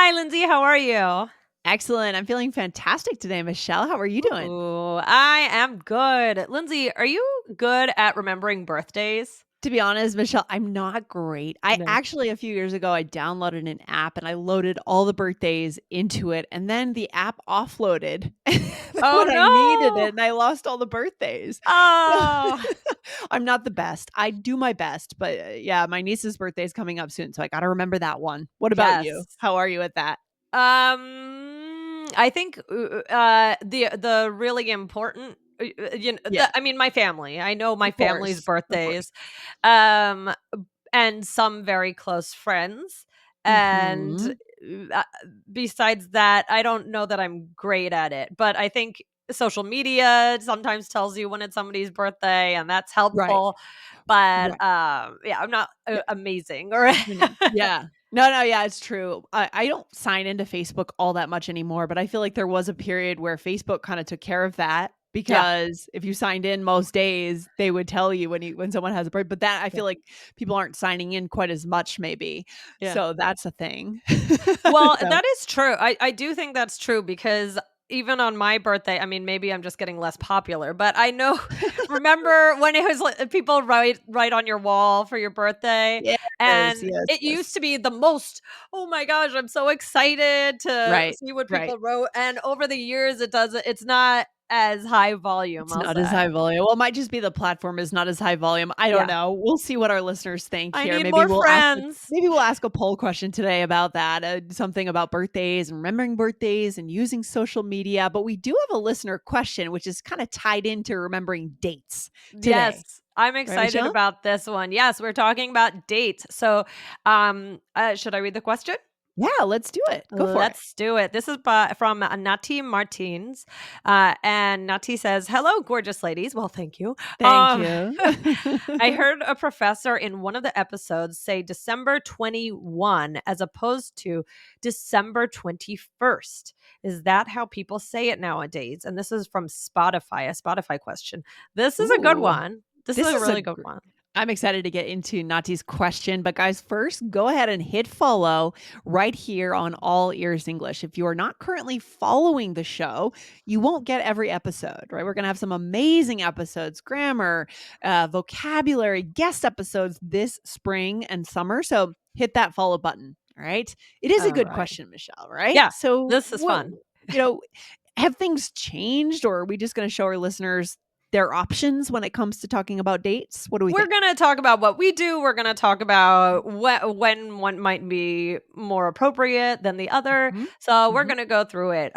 Hi, Lindsay. How are you? Excellent. I'm feeling fantastic today, Michelle. How are you doing? Ooh, I am good. Lindsay, are you good at remembering birthdays? To be honest, Michelle, I'm not great. I No. actually, a few years ago, I downloaded an app and I loaded all the birthdays into it. And then the app offloaded Oh when I needed no. it and I lost all the birthdays. So Oh, I'm not the best. I do my best. But yeah, my niece's birthday is coming up soon. So I got to remember that one. What about you? yes. How are you at that? I think the really important Yeah, I mean my family. I know my of family's course. Of course. birthdays. Um and some very close friends. And Hmm. uh, besides that, I don't know that I'm great at it, but I think social media sometimes tells you when it's somebody's birthday, and that's Right. helpful. But Right. yeah, I'm not amazing or You know, yeah. No, yeah, it's true. I don't sign into Facebook all that much anymore, but I feel like there was a period where Facebook kinda took care of that yeah, because if you signed in most days, they would tell you when someone has a birth but that I yeah, feel like people aren't signing in quite as much maybe. yeah. So that's a thing. Well, So that is true. I do think that's true because even on my birthday, I mean, maybe I'm just getting less popular, but I know remember when it was like people write on your wall for your birthday, Yes, and yes, it yes. used to be the most, "Oh my gosh, I'm so excited to Right, see what right. people wrote." And over the years it's not as high volume, It's I'll not as say. high volume. Well, it might just be the platform is not as high volume. I don't Yeah. know. We'll see what our listeners think I here. need more friends. Maybe we'll ask a poll question today about that, something about birthdays and remembering birthdays and using social media. But we do have a listener question, which is kind of tied into remembering dates today. Yes, I'm Right, excited Michelle? about this one. Yes, we're talking about dates. So, should I read the question? Yeah, let's do it. Go for it. Let's do it. This is from Nati Martins. And Nati says, "Hello, gorgeous ladies." Well, thank you. Thank Um, you. I heard a professor in one of the episodes say December 21 as opposed to December 21st. Is that how people say it nowadays? And this is from Spotify, a Spotify question. This is a good Ooh, one. This is this a is a really good one. I'm excited to get into Nati's question, but guys, first go ahead and hit follow right here on All Ears English. If you are not currently following the show, you won't get every episode, right? We're going to have some amazing episodes, grammar, vocabulary, guest episodes this spring and summer. So hit that follow button. All right. It is a All good right. question, Michelle, right? Yeah, So, this is fun. you know, have things changed or are we just going to show our listeners their options when it comes to talking about dates? What do we We're think? going to talk about what we do. We're going to talk about when one might be more appropriate than the other. Mhm, So we're mhm. going to go through it.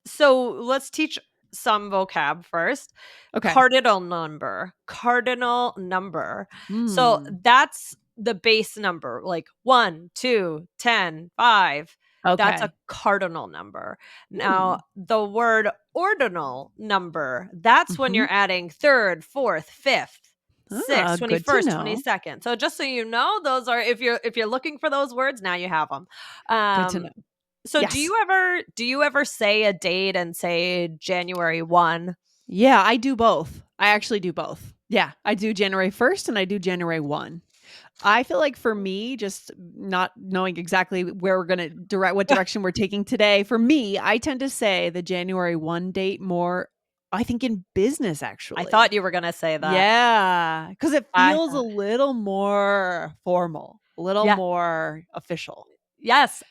So let's teach some vocab first. Okay. Cardinal number. Cardinal number. So Hmm. that's the base number, like 1, 2, 10, 5. That's a Okay. cardinal number. Now, Hmm. the word ordinal number, that's when Mhm. you're adding third, fourth, fifth, Ah, sixth, good to 21st, know. 22nd. So just so you know, those are if you're looking for those words, now you have them. Good to know. So do Yes. you ever do you ever say a date and say January 1? Yeah, I do both. I actually do both. Yeah, I do January 1st and I do January 1. I feel like for me, just not knowing exactly where we're gonna direct what direction we're taking today, for me, I tend to say the January 1 date more, I think, in business, I actually. thought you were gonna say that. Yeah, because it I feels a thought little more formal, a little yeah. more official. Yes,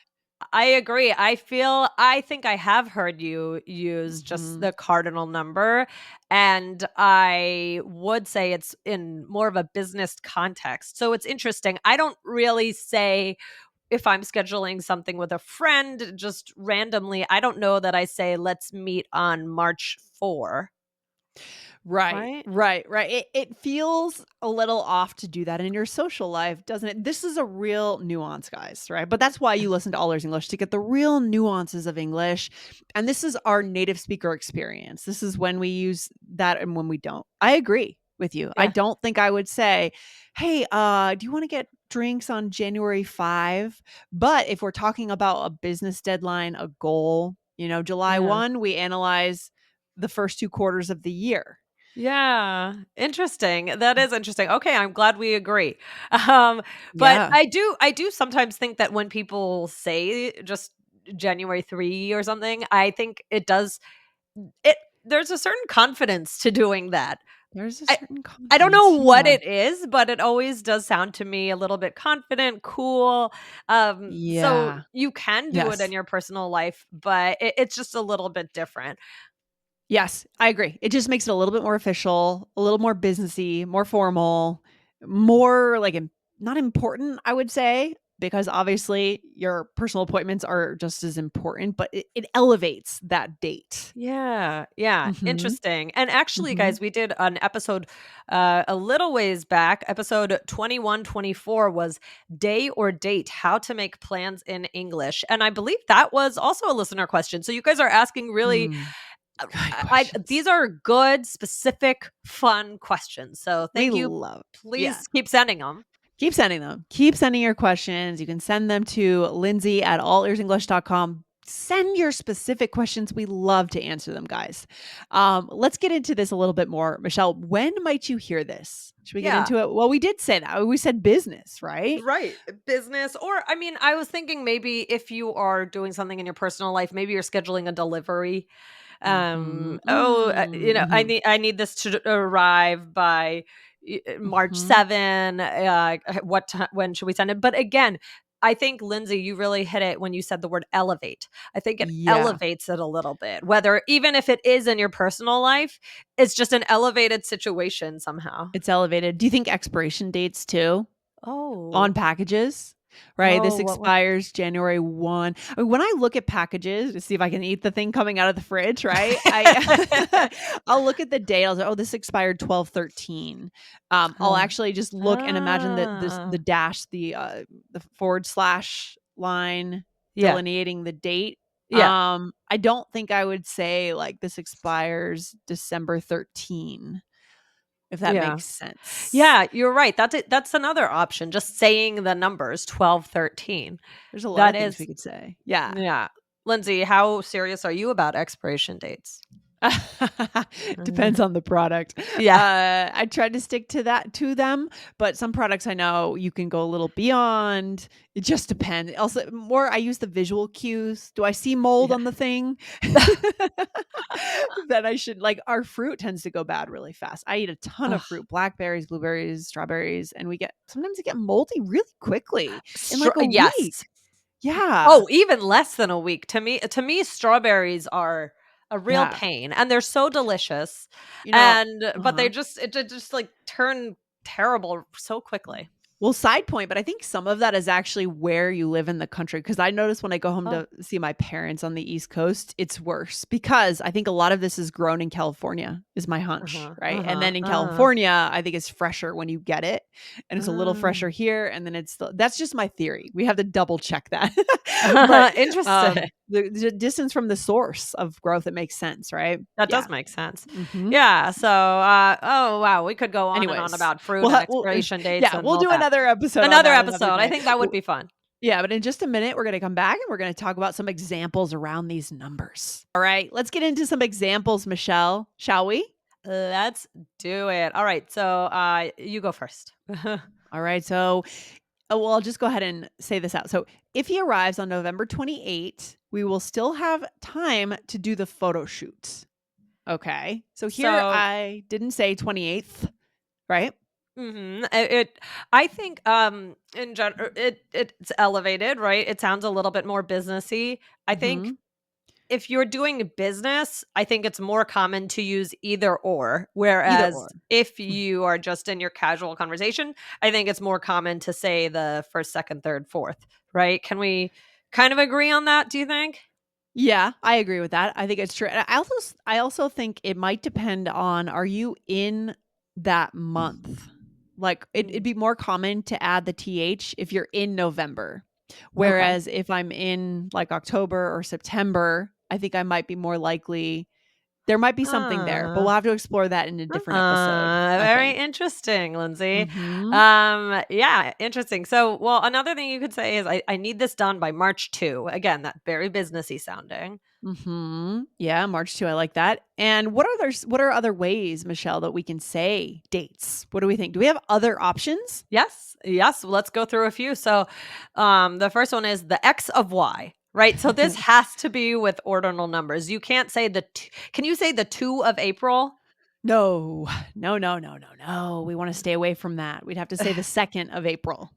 I agree. I think I have heard you use just Mhm. the cardinal number, and I would say it's in more of a business context. So it's interesting. I don't really say if I'm scheduling something with a friend just randomly, I don't know that I say let's meet on March 4, Right, right? right, right. It feels a little off to do that in your social life, doesn't it? This is a real nuance, guys, right? But that's why Yeah. you listen to All Ears English to get the real nuances of English. And this is our native speaker experience. This is when we use that and when we don't. I agree with you. I Yeah. don't think I would say, "Hey, do you want to get drinks on January 5?" But if we're talking about a business deadline, a goal, July Yeah. 1, we analyze the first 2 quarters of the year. Yeah, interesting. That is interesting. Okay, I'm glad we agree. Um, but Yeah, I do sometimes think that when people say just January 3 or something, I think it there's a certain confidence to doing that. there's a I certain I don't know confidence. what Yeah. it is, but it always does sound to me a little bit confident, cool. So Yeah. you can do it in Yes. your personal life, but it's just a little bit different. Yes, I agree. It just makes it a little bit more official, a little more businessy, more formal, more like not important, I would say, because obviously your personal appointments are just as important, but it elevates that date. Yeah, yeah, Mhm. interesting. And actually, Mhm. guys, we did an episode a little ways back. Episode 2124 was Day or Date, How to Make Plans in English. And I believe that was also a listener question. So you guys are asking really Mm. Good I questions. these are good, specific, fun questions. So We thank you. love Yeah. Please keep sending them. Keep sending them. Keep sending your questions. You can send them to Lindsay at allearsenglish.com. Send your specific questions. We love to answer them, guys. Let's get into this a little bit more. Michelle, when might you hear this? Should we get Yeah. into it? Well, we did say that. We said business, right? Right. Business. Or, I mean, I was thinking maybe if you are doing something in your personal life, maybe you're scheduling a delivery. Mhm. I Mhm. need this to arrive by March Mhm. 7. When should we send it? But again, I think Lindsay, you really hit it when you said the word elevate. I think it Yeah, elevates it a little bit. Whether even if it is in your personal life, it's just an elevated situation somehow. it's elevated. Do you think expiration dates too? On Oh. packages, right? Oh, This what expires January 1. I mean, when I look at packages to see if I can eat the thing coming out of the fridge, right? I'll look at the date. I'll say, "Oh, this expired 12/13." I'll Oh. actually just look and imagine that the Ah. dash, the forward slash line Yeah. delineating the date. Yeah. I don't think I would say, like, this expires December 13, if that Yeah. makes sense. Yeah, you're right. That's another option, just saying the numbers 12, 13. There's a lot That of things we is could say. Yeah. yeah. Lindsay, how serious are you about expiration dates? Depends on the product. Yeah. I tried to stick to them, but some products I know you can go a little beyond. It just depends. Also, more I use the visual cues. Do I see mold Yeah. on the thing? That I should like our fruit tends to go bad really fast. I eat a ton of Ugh, fruit, blackberries, blueberries, strawberries, and we get sometimes it get moldy really quickly in like a week. yes. Yeah. Oh, even less than a week. To me, strawberries are a real Yeah. pain, and they're so delicious, You know, but uh-huh. they just, like, turn terrible so quickly. Well, side point, but I think some of that is actually where you live in the country. Because I notice when I go home Oh. to see my parents on the East Coast, it's worse because I think a lot of this is grown in California, is my hunch, Uh-huh, right? And uh-huh, then in uh, California, I think it's fresher when you get it, and it's a little uh. fresher here, and then that's just my theory. We have to double check that. But, Interesting. the distance from the source of growth, it makes sense, right? That Yeah. does make sense. Mhm. Yeah, so, oh, wow, we could go on and on Anyways, about fruit and we'll expiration dates yeah, and we'll all do that. another episode on Another that another episode, I day. think that would be fun. Yeah, but in just a minute, we're going to come back and we're going to talk about some examples around these numbers. All right, let's get into some examples, Michelle, shall we? Let's do it. All right, so, you go first. All right, so, well, I'll just go ahead and say this out. So, if he arrives on November 28th, we will still have time to do the photo shoot. Okay, so here So I didn't say 28th, right? mhm, it I think, in general, it's elevated, right? It sounds a little bit more businessy. I think Hmm. if you're doing business, I think it's more common to use either or, Either whereas or. if Mm. you are just in your casual conversation, I think it's more common to say the first, second, third, fourth, right? Can we kind of agree on that, do you think? Yeah, I agree with that. I think it's true. And I also think it might depend on are you in that month? Like it'd Mm, be more common to add the th if you're in November. okay. Whereas if I'm in like October or September, I think I might be more likely There might be something there, but Uh, we'll have to explore that in a different episode, I very think. interesting, Lindsay. Mhm. Yeah, interesting. So, well, another thing you could say is I need this done by March 2. Again, that very businessy sounding. Mhm. Yeah, March 2, I like that. And what are other ways, Michelle, that we can say dates? What do we think? Do we have other options? Yes, yes. Let's go through a few. So, the first one is the X of Y, right? So this has to be with ordinal numbers. You can't say can you say the 2 of April? No. No, no, no, no, no. We wanna stay away from that. We'd have to say the 2nd of April.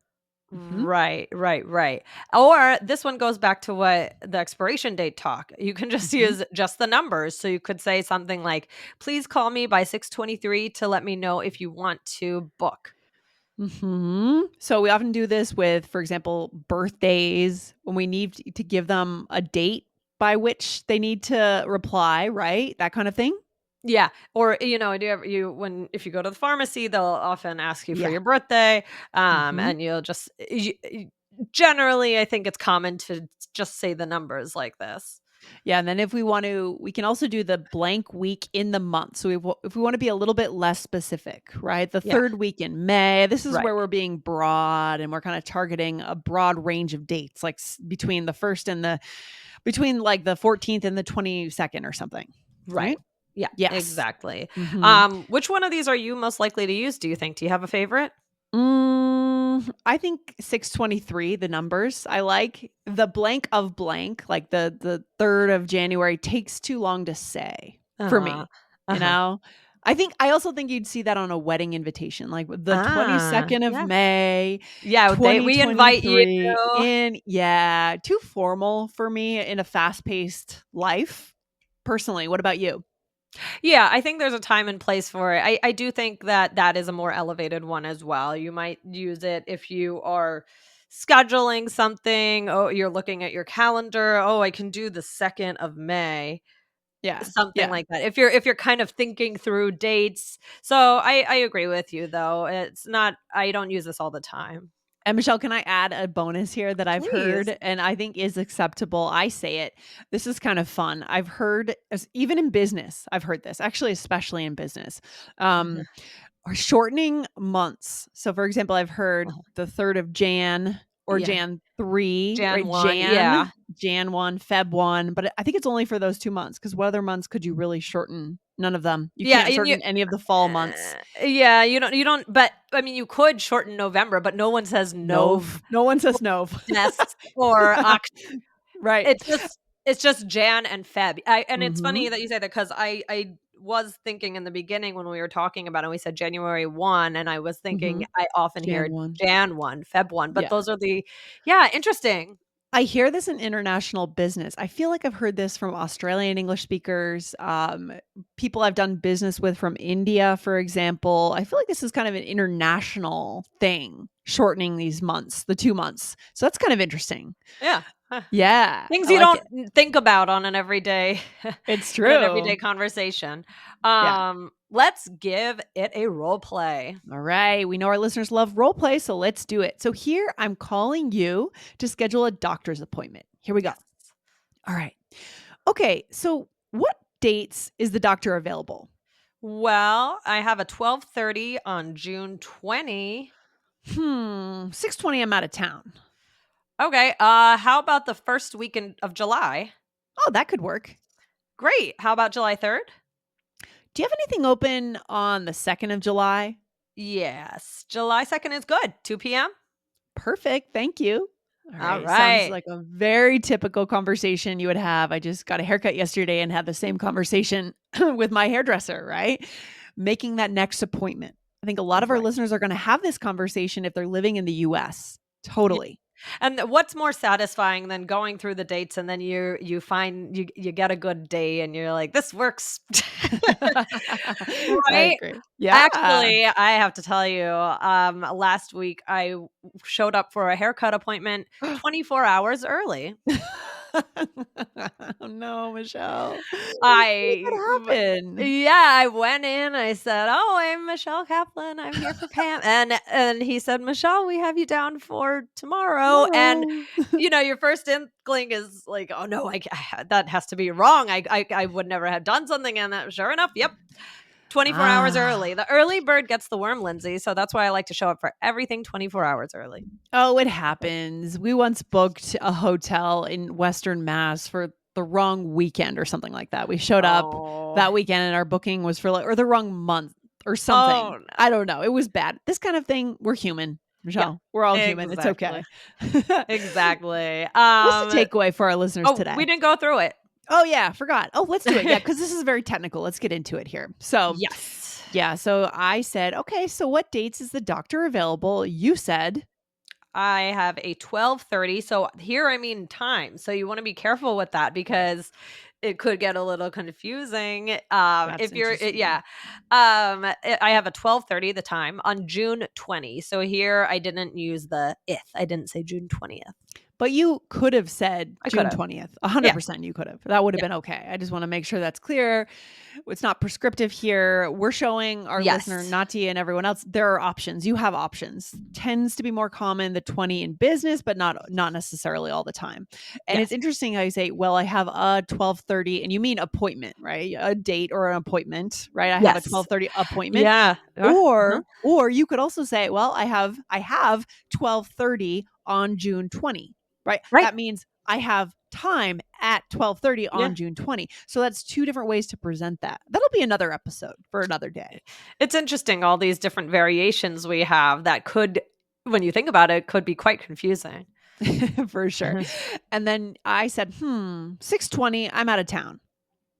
Mhm. Right, right, right. Or this one goes back to what the expiration date talk. You can just Mhm. use just the numbers. So you could say something like, please call me by 6:23 to let me know if you want to book. Mhm. So we often do this with, for example, birthdays when we need to give them a date by which they need to reply, right? That kind of thing? Yeah, or do you ever you when if you go to the pharmacy, they'll often ask you for Yeah. your birthday, Mhm. and you'll just generally, I think it's common to just say the numbers like this. Yeah, and then if we want to, we can also do the blank week in the month. So if we want to be a little bit less specific, right? The Yeah, 3rd week in May, this is right, where we're being broad and we're kind of targeting a broad range of dates, like between the 1st and between like the 14th and the 22nd or something, right. right? Yeah, Yes. exactly. Mhm. Which one of these are you most likely to use? Do you think? Do you have a favorite? I think 623, the numbers I like. The blank of blank, like the 3rd of January takes too long to say for Uh-huh. me, you Uh-huh. know? I also think you'd see that on a wedding invitation, like with the Ah, 22nd of yes. May, Yeah, we invite you. 2023 too formal for me in a fast-paced life, personally. What about you? Yeah, I think there's a time and place for it. I do think that that is a more elevated one as well. You might use it if you are scheduling something. Oh, you're looking at your calendar. Oh, I can do the 2nd of May. Yeah, Something yeah. like that. If you're kind of thinking through dates. So I agree with you though. It's not I don't use this all the time. And Michelle, can I add a bonus here that I've Please. heard and I think is acceptable? I say it. This is kind of fun. I've heard, even in business, I've heard this, actually, especially in business, um, or shortening months. So, for example, I've heard Uh-huh. the 3rd of Jan or Yeah. Jan 3, Jan right? 1. Yeah. Jan 1, Feb 1. But I think it's only for those 2 months because what other months could you really shorten? None of them. You Yeah, can't and shorten any of the fall months. yeah, you don't but, I mean, you could shorten November, but no one says Nov. No one or says Nov. Des or Oct Right. it's just Jan and Feb. And it's Hmm. funny that you say that because I was thinking in the beginning when we were talking about it, we said January 1, and I was thinking Hmm. I often Jan hear 1. Jan 1, Feb 1, but Yeah. those are yeah, interesting. I hear this in international business. I feel like I've heard this from Australian English speakers, people I've done business with from India, for example. I feel like this is kind of an international thing, shortening these months, the 2 months. So that's kind of interesting. Yeah. Yeah, Things I you like don't it. think about on an everyday It's in an everyday true. conversation. Yeah. Let's give it a role play. All right. We know our listeners love role play, so let's do it. So here I'm calling you to schedule a doctor's appointment. Here we go. Yes. All right. Okay. So what dates is the doctor available? Well, I have a 12:30 on June 20. 6:20, I'm out of town. Okay, how about the first weekend of July? Oh, that could work. Great. How about July 3rd? Do you have anything open on the 2nd of July? Yes. July 2nd is good. 2 p.m. Perfect, thank you. All All right, sounds right. like a very typical conversation you would have. I just got a haircut yesterday and had the same conversation with my hairdresser, right? Making that next appointment. I think a lot of our Right. listeners are gonna have this conversation if they're living in the US. Yeah. Totally. And what's more satisfying than going through the dates and then you find you get a good day and you're like, this works. I Right? agree. Yeah. Actually, I have to tell you, last week showed up for a haircut appointment 24 hours early. Oh, no, Michelle. How did I that happen? Yeah, I went in, I said, "Oh, I'm Michelle Kaplan, I'm here for Pam," and he said, "Michelle, we have you down for tomorrow," and, Tomorrow. your first inkling is like, "Oh, no, that has to be wrong, I would never have done something," and that sure enough, yep, 24 hours early. Ah. The early bird gets the worm, Lindsay, so that's why I like to show up for everything 24 hours early. Oh, it happens. We once booked a hotel in Western Mass for the wrong weekend or something like that. We showed up Oh. that weekend and our booking was for or the wrong month or something. Oh, I no. don't know. It was bad. This kind of thing, we're human, Yeah, Michelle. We're all human. It's exactly, okay. exactly. What's the takeaway for our listeners Oh, we today? didn't go through it. Oh, yeah, forgot. Oh, let's do it. Yeah, because this is very technical. Let's get into it here. So, Yes. yeah, so I said, okay, so what dates is the doctor available? You said, I have a 12:30, so here I mean time, so you wanna be careful with that because it could get a little confusing, that's if you're interesting. yeah, I have a 12:30, the time, on June 20, so here I didn't use the "if," I didn't say June 20th. But you could have said I June could've. 20th. Yeah, 100% you could have. That would have yeah. been okay. I just wanna make sure that's clear. It's not prescriptive here. We're showing our listener, Yes. Nati and everyone else, there are options. You have options. Tends to be more common the 20 in business, but not necessarily all the time. And it's Yes. interesting how you say, "Well, I have a 12:30," and you mean appointment, right? A date or an appointment, right? I have a Yes. 12:30 appointment. Yeah. Uh-huh. Or you could also say, "Well, I have 12:30 on June 20." Right? Right. That means I have time at 12:30 Yeah. on June 20. So that's two different ways to present that. That'll be another episode for another day. It's interesting all these different variations we have that could, when you think about it, could be quite confusing. For sure. And then I said, 6:20, I'm out of town.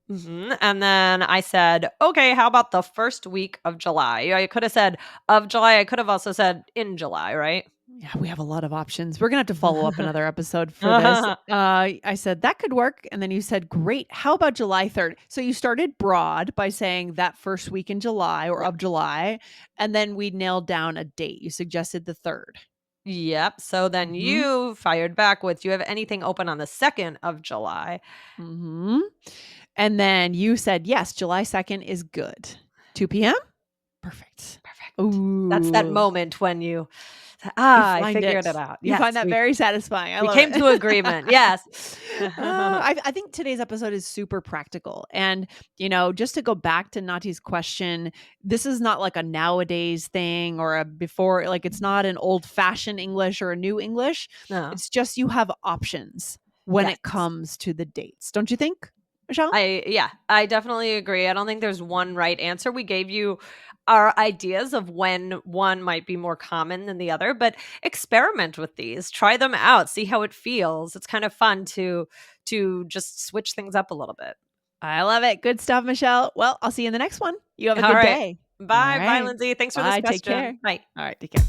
And then I said, "Okay, how about the first week of July?" I could have said of July. I could have also said in July, right? Yeah, we have a lot of options. We're gonna have to follow up another episode for this. I said that could work, and then you said, "Great. How about July 3rd?" So you started broad by saying that first week in July or Yep. of July, and then we nailed down a date. You suggested the 3rd. Yep. So then Mhm. you fired back with, "Do you have anything open on the 2nd of July?" Mhm. And then you said, "Yes, July 2nd is good." 2 PM? Perfect. Perfect. That's that Ooh, moment when you say, you "Ah, I find figured it. it out." You Yes, find that very satisfying. I we love came it. to agreement. Yes. I think today's episode is super practical. And, just to go back to Nati's question, this is not like a nowadays thing or a before, like it's not an old fashioned English or a new English. No. It's just you have options when Yes. it comes to the dates. Don't you think, Michelle? I definitely agree. I don't think there's one right answer. We gave you our ideas of when one might be more common than the other, but experiment with these. Try them out, see how it feels. It's kind of fun to just switch things up a little bit. I love it. Good stuff, Michelle. Well, I'll see you in the next one. You have a All good right. day. All Bye. Bye, right. Lindsay. Thanks for this Bye. Take care. question. Bye. All right. Take care.